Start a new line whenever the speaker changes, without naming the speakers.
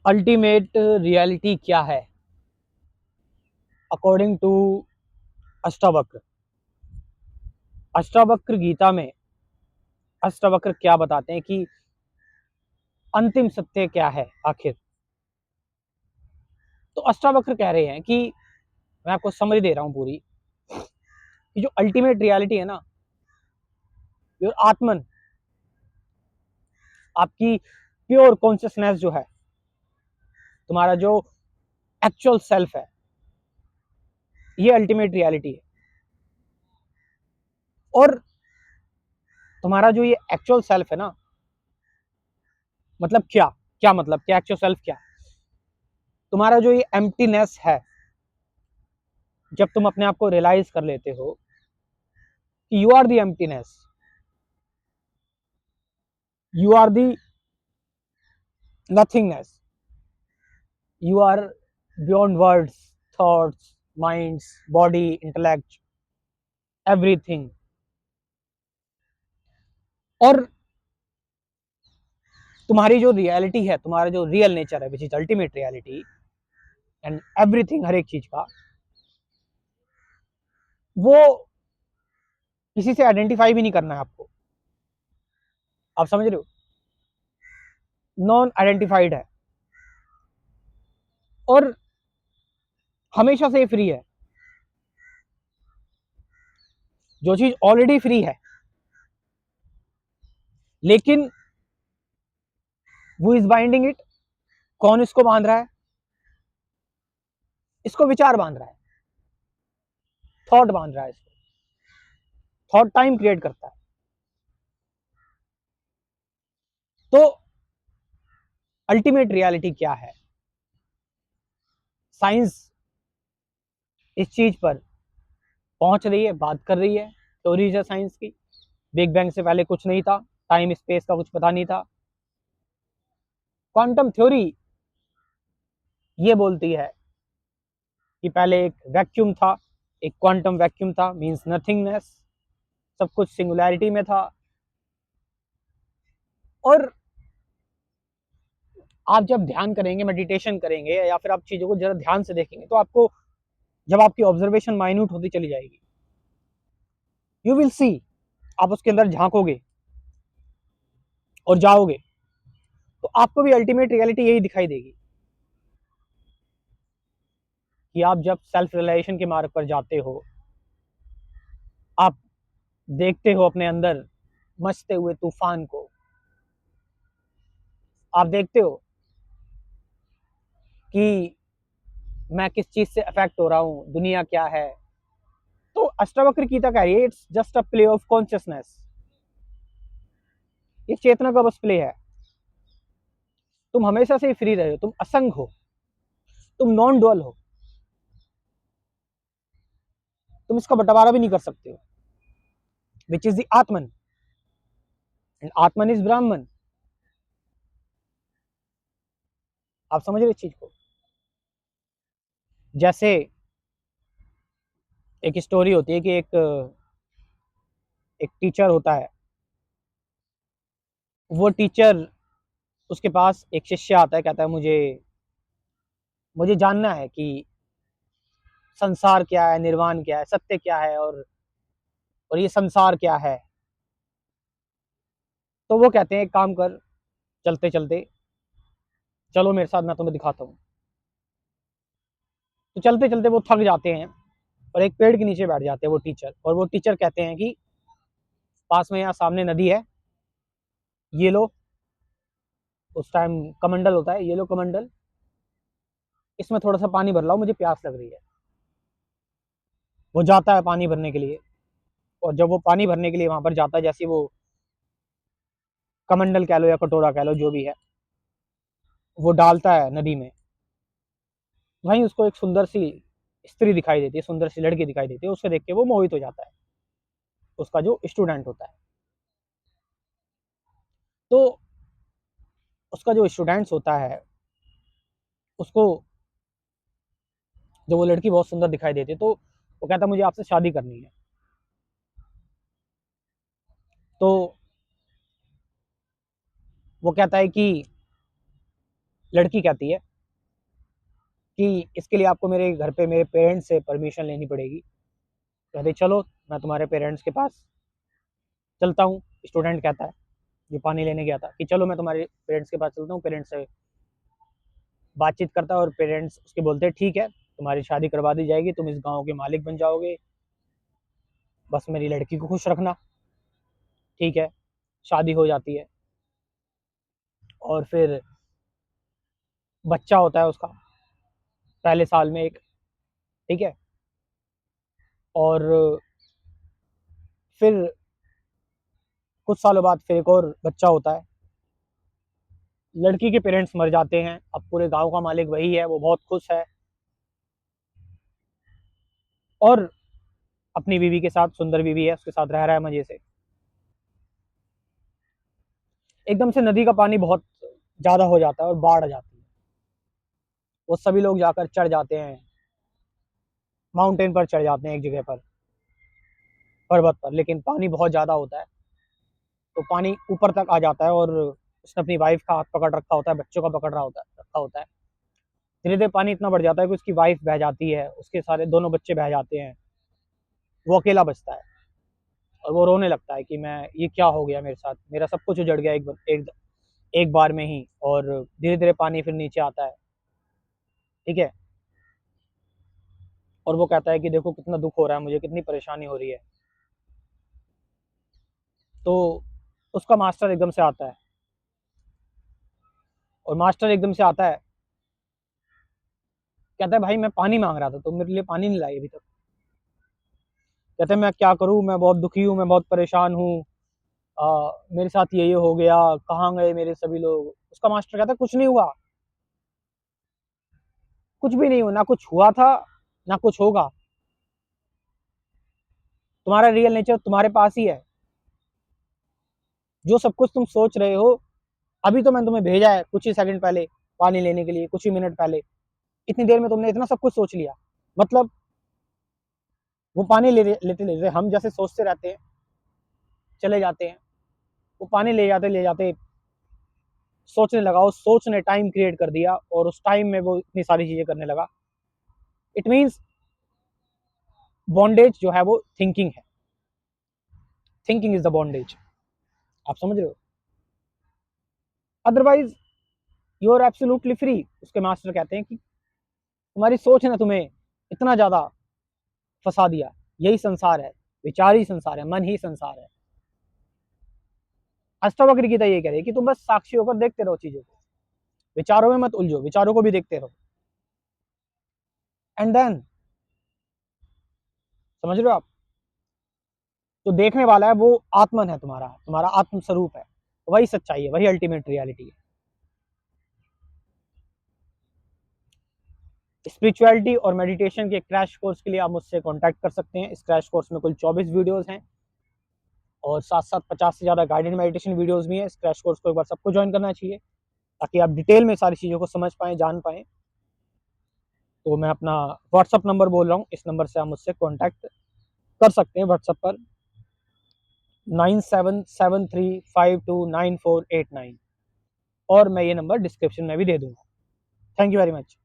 Ultimate reality क्या है according to Ashtavakra. Ashtavakra Gita में अष्टावक्र क्या बताते हैं कि अंतिम सत्य क्या है आखिर। तो अष्टावक्र कह रहे हैं कि मैं आपको समझ दे रहा हूं पूरी, कि जो अल्टीमेट रियलिटी है ना, योर आत्मन, आपकी प्योर कॉन्शियसनेस जो है, तुम्हारा जो एक्चुअल सेल्फ है, ये अल्टीमेट रियलिटी है। और तुम्हारा जो ये एक्चुअल सेल्फ है ना, मतलब क्या, क्या मतलब क्या एक्चुअल सेल्फ क्या, तुम्हारा जो ये एम्प्टीनेस है, जब तुम अपने आप को रियलाइज कर लेते हो कि you are the emptiness, you are the nothingness, you are beyond words, thoughts, minds, body, intellect, everything. और तुम्हारी जो रियलिटी है, तुम्हारा जो रियल नेचर है, which is ultimate reality and everything, हर एक चीज का, वो किसी से आइडेंटिफाई भी नहीं करना है आपको। आप समझ रहे हो, नॉन आइडेंटिफाइड है और हमेशा से फ्री है। जो चीज ऑलरेडी फ्री है, लेकिन वो इज बाइंडिंग इट, कौन इसको बांध रहा है, इसको विचार बांध रहा है, थॉट बांध रहा है इसको, थॉट टाइम क्रिएट करता है। तो अल्टीमेट रियलिटी क्या है, साइंस इस चीज पर पहुंच रही है, बात कर रही है, थ्योरीज है साइंस की। बिग बैंग से पहले कुछ नहीं था, टाइम स्पेस का कुछ पता नहीं था। क्वांटम थ्योरी ये बोलती है कि पहले एक वैक्यूम था, एक क्वांटम वैक्यूम था, मींस नथिंगनेस, सब कुछ सिंगुलैरिटी में था। और आप जब ध्यान करेंगे, मेडिटेशन करेंगे, या फिर आप चीजों को जरा ध्यान से देखेंगे, तो आपको, जब आपकी ऑब्जर्वेशन माइन्यूट होती चली जाएगी, यू विल सी, आप उसके अंदर झांकोगे और जाओगे, तो आपको भी अल्टीमेट रियलिटी यही दिखाई देगी कि आप जब सेल्फ रियलाइजेशन के मार्ग पर जाते हो, आप देखते हो अपने अंदर मचते हुए तूफान को, आप देखते हो कि मैं किस चीज से अफेक्ट हो रहा हूँ, दुनिया क्या है। तो अष्टावक्र गीता कह रही है, it's just a play of consciousness, ये चेतना का बस प्ले है। तुम हमेशा से फ्री रहे हो, तुम असंग हो, तुम नॉन डुअल हो, तुम इसका बंटवारा भी नहीं कर सकते हो, which is the Atman, and Atman is ब्राह्मण। आप समझ रहे इस चीज को। जैसे एक स्टोरी होती है कि एक एक टीचर होता है, वो टीचर, उसके पास एक शिष्य आता है, कहता है मुझे मुझे जानना है कि संसार क्या है, निर्वाण क्या है, सत्य क्या है, और ये संसार क्या है। तो वो कहते हैं एक काम कर, चलते चलते चलो मेरे साथ, मैं तुम्हें दिखाता हूँ। तो चलते चलते वो थक जाते हैं और एक पेड़ के नीचे बैठ जाते हैं वो टीचर, और वो टीचर कहते हैं कि पास में यहाँ सामने नदी है, ये लो। उस टाइम कमंडल होता है, ये लो कमंडल, इसमें थोड़ा सा पानी भर लाओ, मुझे प्यास लग रही है। वो जाता है पानी भरने के लिए, और जब वो पानी भरने के लिए वहां पर जाता है, जैसे वो कमंडल कह लो या कटोरा कह लो, जो भी है, वो डालता है नदी में, वहीं उसको एक सुंदर सी स्त्री दिखाई देती है, सुंदर सी लड़की दिखाई देती है। उसको देख के वो मोहित हो जाता है, उसका जो स्टूडेंट होता है। तो उसका जो स्टूडेंट्स होता है, उसको जब वो लड़की बहुत सुंदर दिखाई देती है, तो वो कहता है मुझे आपसे शादी करनी है। तो वो कहता है कि लड़की कहती है कि इसके लिए आपको मेरे घर पे मेरे पेरेंट्स से परमिशन लेनी पड़ेगी। कहते चलो मैं तुम्हारे पेरेंट्स के पास चलता हूँ। स्टूडेंट कहता है जो पानी लेने गया था कि चलो मैं तुम्हारे पेरेंट्स के पास चलता हूँ। पेरेंट्स से बातचीत करता है और पेरेंट्स उसके बोलते हैं ठीक है तुम्हारी शादी करवा दी जाएगी, तुम इस गांव के मालिक बन जाओगे, बस मेरी लड़की को खुश रखना। ठीक है, शादी हो जाती है और फिर बच्चा होता है उसका पहले साल में एक। ठीक है, और फिर कुछ सालों बाद फिर एक और बच्चा होता है। लड़की के पेरेंट्स मर जाते हैं, अब पूरे गांव का मालिक वही है, वो बहुत खुश है और अपनी बीवी के साथ, सुंदर बीवी है, उसके साथ रह रहा है मजे से। एकदम से नदी का पानी बहुत ज्यादा हो जाता है और बाढ़ आ जाती है। वो सभी लोग जाकर चढ़ जाते हैं, माउंटेन पर चढ़ जाते हैं एक जगह पर, पर्वत पर, लेकिन पानी बहुत ज्यादा होता है तो पानी ऊपर तक आ जाता है और उसने अपनी वाइफ का हाथ पकड़ रखा होता है, बच्चों का पकड़ रखा होता है। धीरे धीरे पानी इतना बढ़ जाता है कि उसकी वाइफ बह जाती है, उसके सारे दोनों बच्चे बह जाते हैं, वो अकेला बचता है और वो रोने लगता है कि मैं, ये क्या हो गया मेरे साथ, मेरा सब कुछ उजड़ गया एक बार में ही। और धीरे धीरे पानी फिर नीचे आता है। ठीक है, और वो कहता है कि देखो कितना दुख हो रहा है मुझे, कितनी परेशानी हो रही है। तो उसका मास्टर एकदम से आता है, और मास्टर एकदम से आता है, कहता है भाई मैं पानी मांग रहा था, तो मेरे लिए पानी नहीं लाई अभी तक। कहते हैं मैं क्या करूं, मैं बहुत दुखी हूँ, मैं बहुत परेशान हूँ, मेरे साथ ये हो गया, कहाँ गए मेरे सभी लोग। उसका मास्टर कहता है कुछ नहीं हुआ, कुछ भी नहीं हुआ, ना कुछ हुआ था ना कुछ होगा, तुम्हारा रियल नेचर तुम्हारे पास ही है। जो सब कुछ तुम सोच रहे हो, अभी तो मैंने तुम्हें भेजा है कुछ ही सेकंड पहले पानी लेने के लिए, कुछ ही मिनट पहले, इतनी देर में तुमने इतना सब कुछ सोच लिया। मतलब वो पानी लेते लेते हम जैसे सोचते रहते हैं, चले जाते हैं, वो पानी ले जाते सोचने लगा, उस सोच ने टाइम क्रिएट कर दिया और उस टाइम में वो इतनी सारी चीजें करने लगा। इट मीन्स बॉन्डेज जो है वो थिंकिंग है, थिंकिंग इज द बॉन्डेज। आप समझ रहे हो? Otherwise you are absolutely free. उसके मास्टर कहते हैं कि तुम्हारी सोच ने तुम्हें इतना ज्यादा फंसा दिया, यही संसार है, विचार ही संसार है, मन ही संसार है। अष्टावक्र गीता ये कह रही है कि तुम बस साक्षी होकर देखते रहो चीजों को, विचारों में मत उलझो, विचारों को भी देखते रहो। एंड देन, समझ रहे हो आप? जो देखने वाला है वो आत्मन है, तुम्हारा तुम्हारा आत्म स्वरूप है, वही सच्चाई है, वही अल्टीमेट रियलिटी है। स्पिरिचुअलिटी और मेडिटेशन के क्रैश कोर्स के लिए आप मुझसे कांटेक्ट कर सकते हैं। इस क्रैश कोर्स में कुल 24 वीडियोस हैं और साथ साथ 50 से ज़्यादा गाइडेड मेडिटेशन वीडियोस भी हैं। इस क्रैश कोर्स को एक बार सबको ज्वाइन करना चाहिए ताकि आप डिटेल में सारी चीज़ों को समझ पाएँ, जान पाएँ। तो मैं अपना व्हाट्सअप नंबर बोल रहा हूँ, इस नंबर से आप मुझसे कॉन्टैक्ट कर सकते हैं व्हाट्सअप पर 9773529489, और मैं ये नंबर डिस्क्रिप्शन में भी दे दूँगा। Thank you very much.